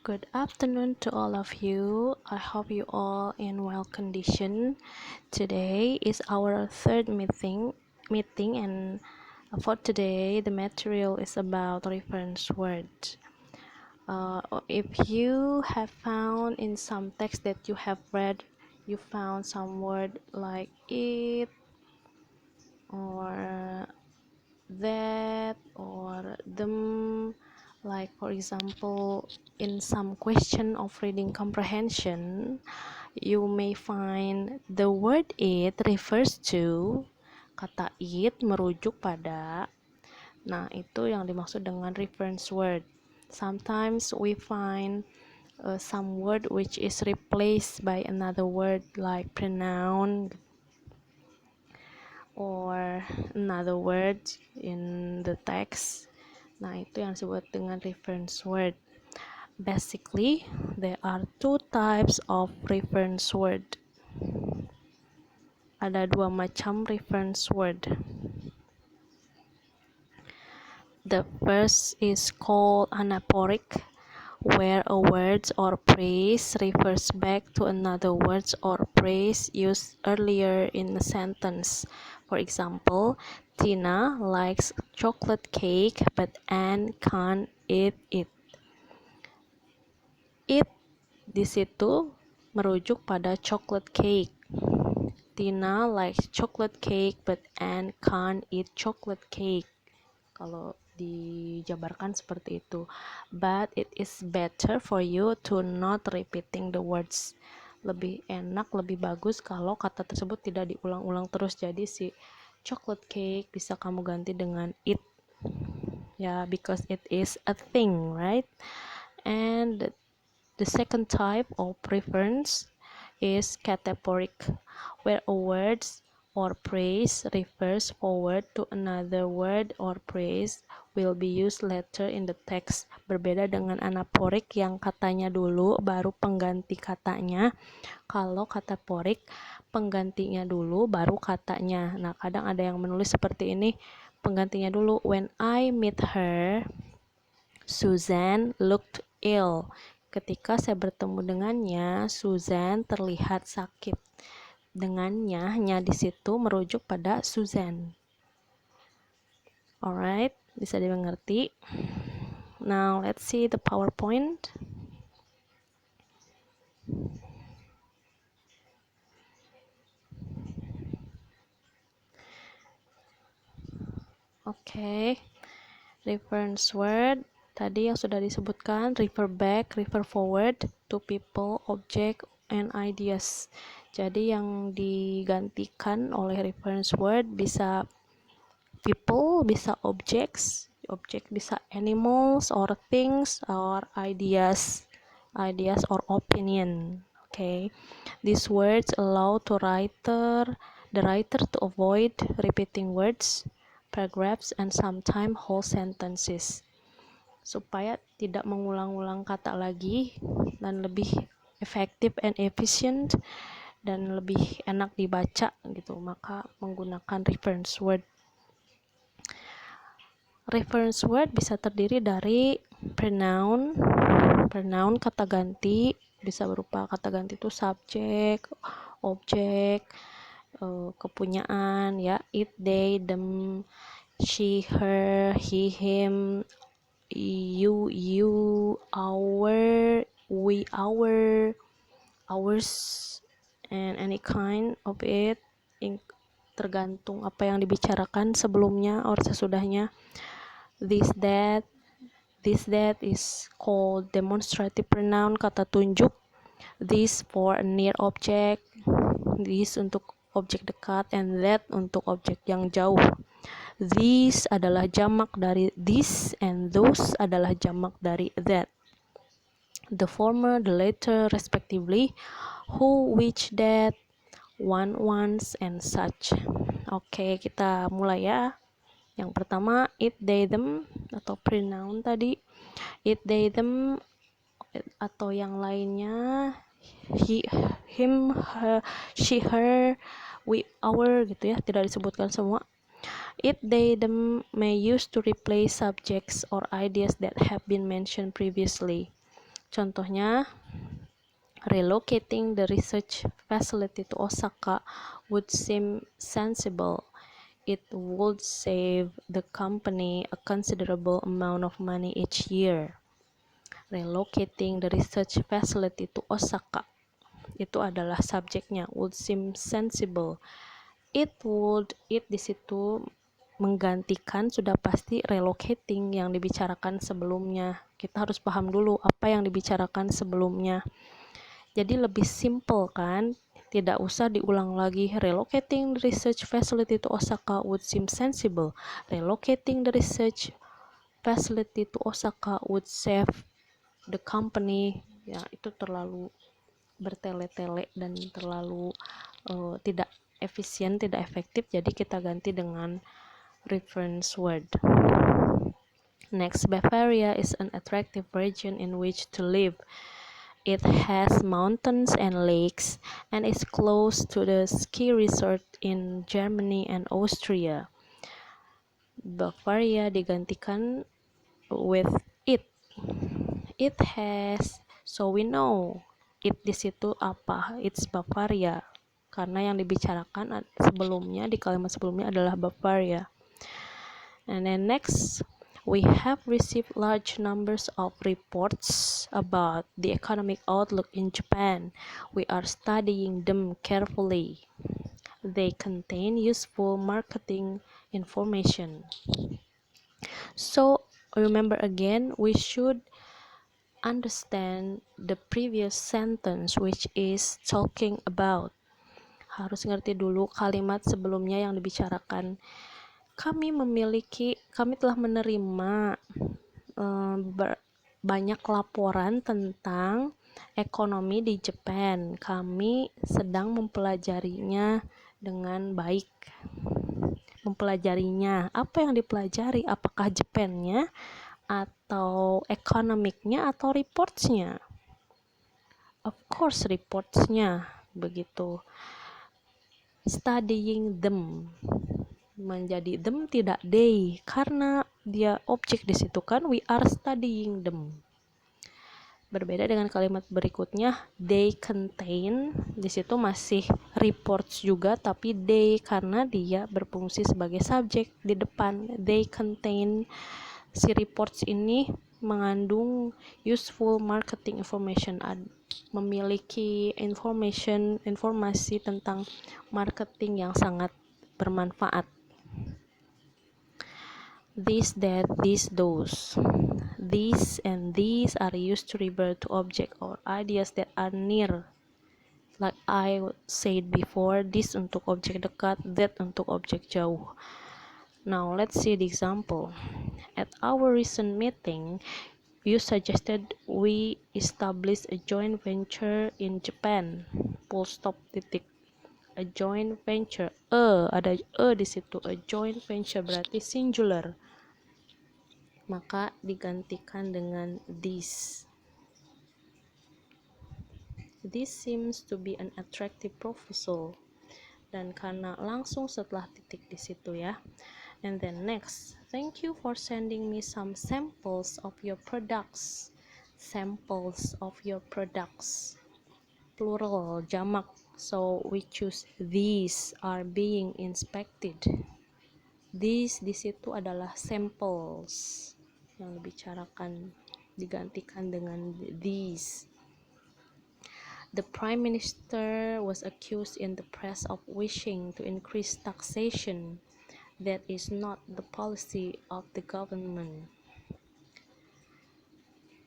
Good afternoon to all of you. I hope you all in well condition. Today is our third meeting and for today the material is about reference words. If you have found in some text that you have read, you found some word like it or that or them, like for example in some question of reading comprehension you may find the word it refers to, kata it merujuk pada. Nah, itu yang dimaksud dengan reference word. Sometimes we find some word which is replaced by another word like pronoun or another word in the text. Nah, itu yang disebut dengan reference word. Basically, there are two types of reference word. Ada dua macam reference word. The first is called anaphoric, where a word or phrase refers back to another word or phrase used earlier in a sentence. For example, Tina likes chocolate cake, but Anne can't eat it. It di situ merujuk pada chocolate cake. Tina likes chocolate cake, but Anne can't eat chocolate cake. Kalau dijabarkan seperti itu. But it is better for you to not repeating the words. Lebih enak, lebih bagus kalau kata tersebut tidak diulang-ulang terus. Jadi si chocolate cake bisa kamu ganti dengan it. Ya, because it is a thing, right? And the second type of reference is cataphoric, where a word or phrase refers forward to another word or phrase will be used later in the text. Berbeda dengan anaphorik yang katanya dulu baru pengganti katanya. Kalau cataphorik penggantinya dulu baru katanya. Nah, kadang ada yang menulis seperti ini, penggantinya dulu. When I meet her, Susan looked ill. Ketika saya bertemu dengannya, Susan terlihat sakit. Dengannya di situ merujuk pada Susan. Alright, bisa dimengerti. Now let's see the PowerPoint. Oke, reference word tadi yang sudah disebutkan, refer back, refer forward to people, object, and ideas. Jadi yang digantikan oleh reference word bisa people, bisa objects, object bisa animals or things or ideas or opinion. Okay, these words allow the writer to avoid repeating words, paragraphs, and sometimes whole sentences, supaya tidak mengulang-ulang kata lagi dan lebih efektif and efficient dan lebih enak dibaca gitu. Maka menggunakan reference word. Reference word bisa terdiri dari pronoun kata ganti, bisa berupa kata ganti itu subjek, objek, kepunyaan ya, it, they, them, she, her, he, him, you, our, we, ours, and any kind of it, tergantung apa yang dibicarakan sebelumnya atau sesudahnya. This, that is called demonstrative pronoun, kata tunjuk. This for a near object, this untuk objek dekat, and that untuk objek yang jauh. These adalah jamak dari this, and those adalah jamak dari that. The former, the latter, respectively. Who, which, that, one, ones, and such. Oke, kita mulai ya. Yang pertama, it, they, them, atau pronoun tadi. It, they, them, atau yang lainnya, he, him, her, she, her, we, our, gitu ya, tidak disebutkan semua. It, they, them may use to replace subjects or ideas that have been mentioned previously. Contohnya, relocating the research facility to Osaka would seem sensible. It would save the company a considerable amount of money each year. Relocating the research facility to Osaka, itu adalah subjeknya, would seem sensible. It di situ menggantikan sudah pasti relocating yang dibicarakan sebelumnya. Kita harus paham dulu apa yang dibicarakan sebelumnya. Jadi lebih simple kan? Tidak usah diulang lagi. Relocating the research facility to Osaka would seem sensible. Relocating the research facility to Osaka would save the company. Ya, itu terlalu bertele-tele dan terlalu tidak efisien, tidak efektif. Jadi kita ganti dengan reference word. Next, Bavaria is an attractive region in which to live. It has mountains and lakes and is close to the ski resort in Germany and Austria. Bavaria digantikan with it. It has, so we know it di situ apa? It's Bavaria. Karena yang dibicarakan sebelumnya di kalimat sebelumnya adalah Bavaria. And then next, we have received large numbers of reports about the economic outlook in Japan. We are studying them carefully. They contain useful marketing information. So, remember again, we should understand the previous sentence which is talking about. Harus ngerti dulu kalimat sebelumnya yang dibicarakan. Kami telah menerima banyak laporan tentang ekonomi di Jepang. Kami sedang mempelajarinya dengan baik. Mempelajarinya, apa yang dipelajari? Apakah Jepang-nya atau ekonomiknya atau reports-nya? Of course reports-nya, begitu. Studying them, menjadi them tidak they, karena dia objek di situ kan, we are studying them. Berbeda dengan kalimat berikutnya, they contain, di situ masih reports juga tapi they karena dia berfungsi sebagai subjek di depan. They contain, si reports ini mengandung useful marketing information, memiliki informasi tentang marketing yang sangat bermanfaat. This, that, these, those. These and these are used to refer to object or ideas that are near. Like I said before, this untuk objek dekat, that untuk objek jauh. Now let's see the example. At our recent meeting, you suggested we establish a joint venture in Japan. Full stop, titik. A joint venture, ada di situ. A joint venture berarti singular, maka digantikan dengan this. This seems to be an attractive proposal, dan karena langsung setelah titik di situ ya. And then next, thank you for sending me some samples of your products. Samples of your products, plural, jamak. So we choose these are being inspected. These di situ adalah samples yang dibicarakan, digantikan dengan these. The Prime Minister was accused in the press of wishing to increase taxation. That is not the policy of the government.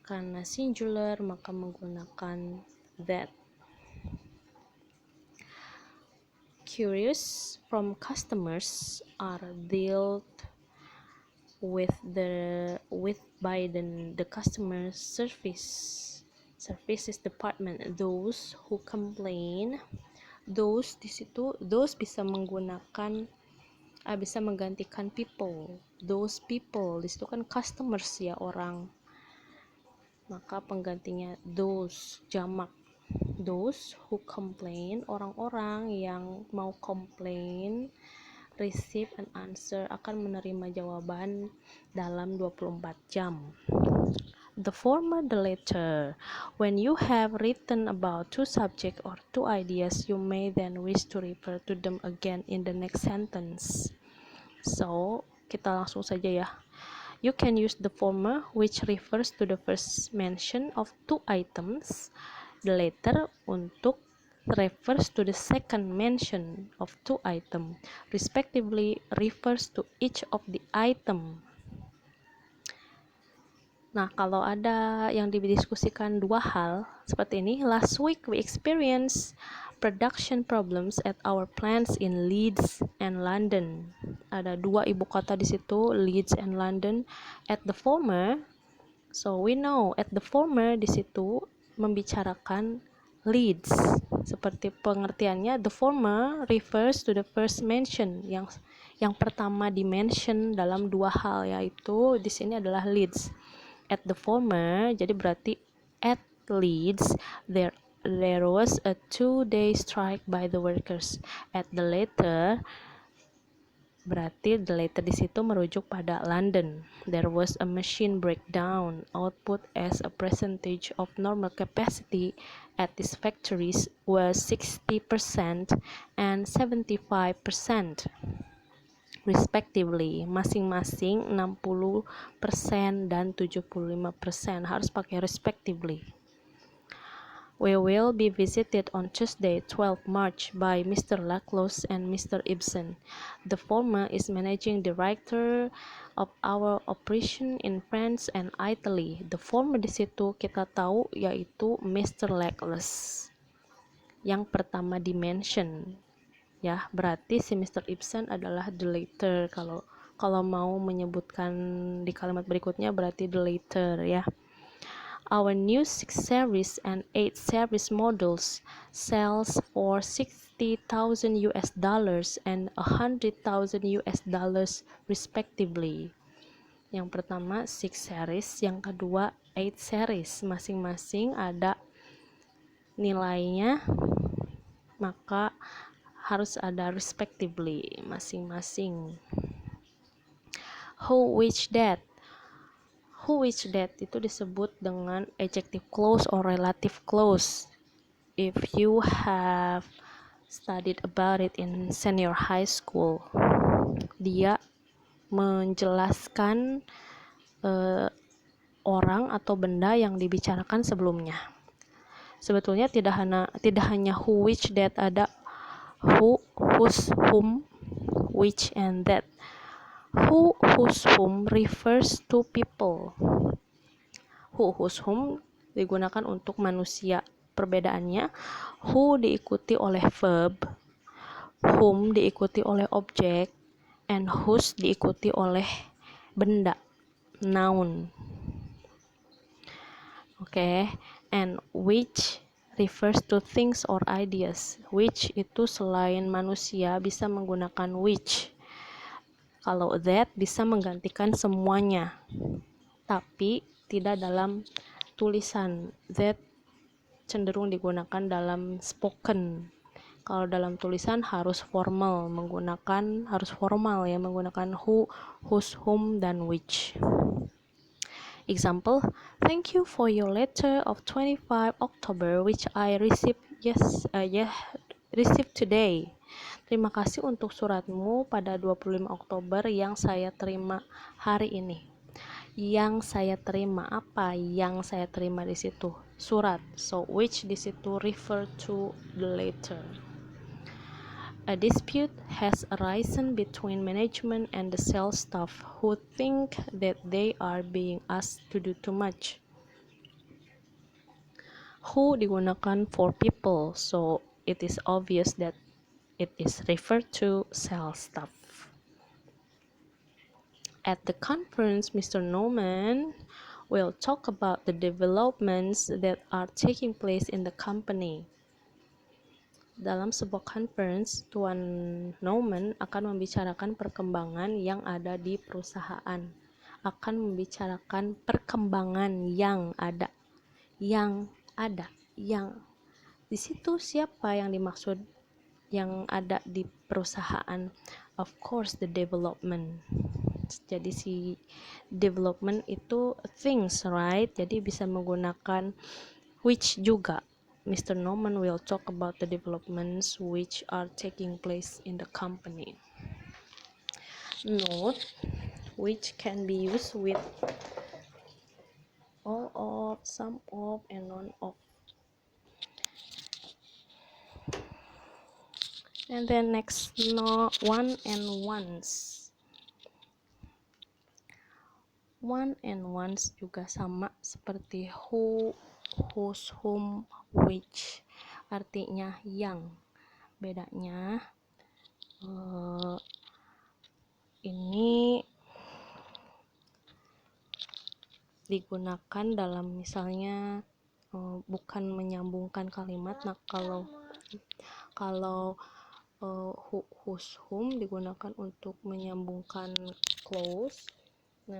Karena singular maka menggunakan that. Queries from customers are dealt with by the customer services department. Those who complain, those di situ, those bisa menggantikan people. Those people di situ kan customers ya, orang, maka penggantinya those, jamak. Those who complain, orang-orang yang mau komplain, receive an answer, akan menerima jawaban dalam 24 jam. the former, the latter. When you have written about two subjects or two ideas, you may then wish to refer to them again in the next sentence. So, kita langsung saja ya. You can use the former, which refers to the first mention of two items. The latter untuk refers to the second mention of two items, respectively refers to each of the item. Nah, kalau ada yang didiskusikan dua hal seperti ini, last week we experienced production problems at our plants in Leeds and London. Ada dua ibu kota di situ, Leeds and London. At the former, so we know at the former di situ membicarakan Leeds. Seperti pengertiannya, the former refers to the first mention, yang pertama dimention dalam dua hal, yaitu di sini adalah Leeds. At the former, jadi berarti at Leeds there was a 2-day strike by the workers. At the latter, berarti the latter di situ merujuk pada London. There was a machine breakdown. Output as a percentage of normal capacity at these factories was 60% and 75%. Respectively, masing-masing 60% dan 75%, harus pakai respectively. We will be visited on Tuesday, 12 March by Mr. Laclos and Mr. Ibsen. The former is managing director of our operation in France and Italy. The former di situ kita tahu yaitu Mr. Laclos. Yang pertama dimension. Ya, berarti si Mr. Ibsen adalah the latter. Kalau mau menyebutkan di kalimat berikutnya berarti the latter ya. Our new 6 series and 8 series models sells for $60,000 and $100,000 respectively. Yang pertama 6 series, yang kedua 8 series. Masing-masing ada nilainya, maka harus ada respectively masing-masing. Who, which, that. Who, which, that itu disebut dengan adjective clause or relative clause. If you have studied about it in senior high school, dia menjelaskan orang atau benda yang dibicarakan sebelumnya. Sebetulnya tidak hanya who, which, that, ada who, whose, whom, which, and that. Who, whose, whom refers to people. Who, whose, whom digunakan untuk manusia. Perbedaannya, who diikuti oleh verb, whom diikuti oleh objek, and whose diikuti oleh benda, noun. Oke, and which refers to things or ideas. Which itu selain manusia bisa menggunakan which. Kalau that bisa menggantikan semuanya, tapi tidak dalam tulisan. That cenderung digunakan dalam spoken. Kalau dalam tulisan harus formal, menggunakan who, whose, whom, dan which. Example, thank you for your letter of 25 October which I received today. Terima kasih untuk suratmu pada 25 Oktober yang saya terima hari ini. Yang saya terima, apa yang saya terima di situ? Surat. So which di situ refer to the letter. A dispute has arisen between management and the sales staff who think that they are being asked to do too much. Who digunakan for people, so it is obvious that it is referred to sales staff. At the conference, Mr. Norman will talk about the developments that are taking place in the company. Dalam sebuah conference, Tuan Norman akan membicarakan perkembangan yang ada di perusahaan. Akan membicarakan perkembangan yang ada. Yang di situ siapa yang dimaksud yang ada di perusahaan? Of course, the development. Jadi si development itu things, right? Jadi bisa menggunakan which juga. Mr. Norman will talk about the developments which are taking place in the company. Note, which can be used with all of, some of, and none of. And then next, no, one and ones. One and ones juga sama seperti who, whose, whom, which, artinya yang. Bedanya ini digunakan dalam misalnya bukan menyambungkan kalimat. Nah, kalau whose, whom digunakan untuk menyambungkan clause,